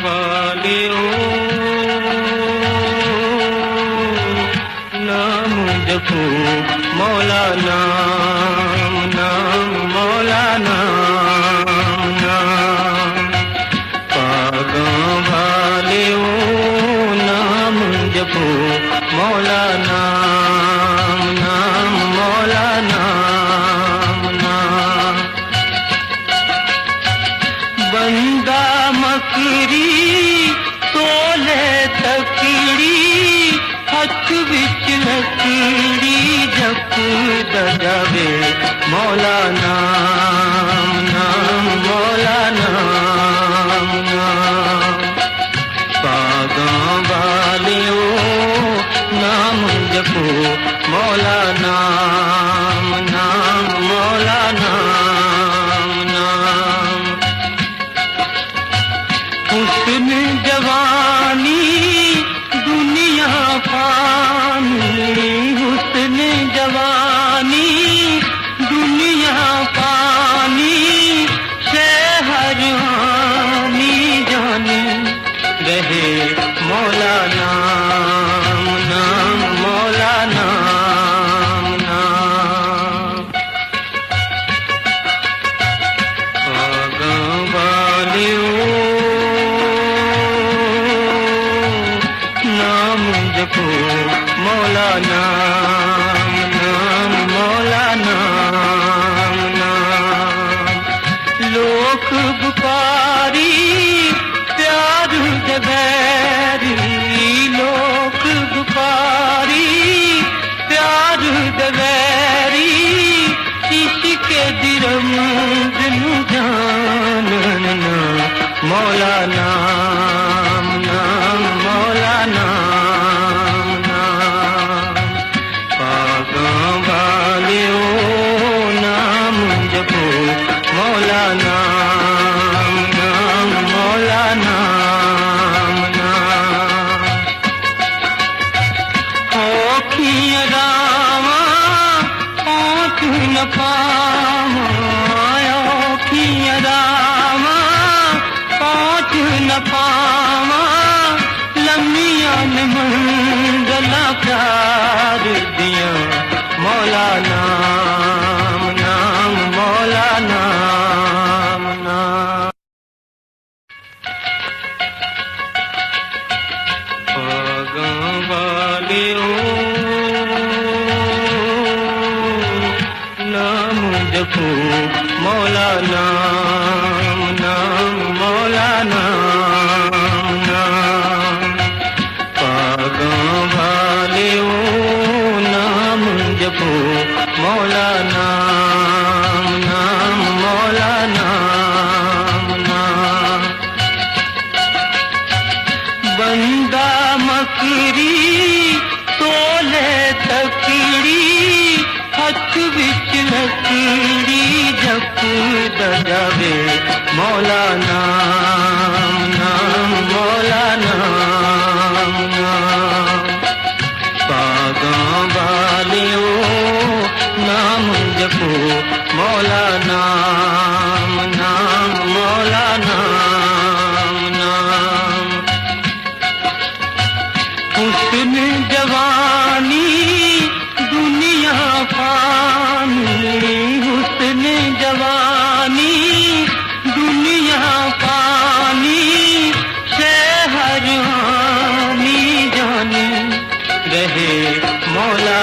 वालियों नाम जपो मौला नाम नाम मौला नाम नाम पागों वालियों नाम जपो मौला नाम नाम मौला नाम नाम बंदा मकरी तोले तकड़ी हथ विच लकड़ी जप दजावे मौला नाम नाम मौला नाम नाम पागों वालियों नाम जपो मौला नाम नाम मौला नाम नाम हुस्न जवानी दुनिया फानी हुस्न जवानी दुनिया फानी शहर हानी जानी रहे मौला नाम नाम मौला नाम नाम पागों वालियों नाम जपो मौला नाम नाम मौला नाम नाम लोक बुकारी प्यार दबैरी लोक बुकारी प्यार दबैरी इश्क दिरम दिल जानना मौला नाम नाम मौला नाम नाम पागों वालियों नाम जपो मौला नाम नाम मौला नाम नाम औखियां रावां पहुँच न पावां औखियां रावां पहुँच न पावां लम्मियां न मंज़िलां प्यार दियां मौला नाम नाम मौला नाम नाम पागों वालियों नाम जपो मौला नाम नाम मौला नाम नाम पागों वालियों नाम जपो मौला नाम नाम मौला नाम नाम बंदा मकरी तोले तकड़ी हथ विच लकड़ी जप दजावे मौला नाम नाम मौला नाम नाम पागों वालियों नाम जपो मौला नाम नाम मौला नाम नाम हुस्न जवानी दुनिया फानी हुस्न जवानी दुनिया फानी शहर हानी जानी रहे मौला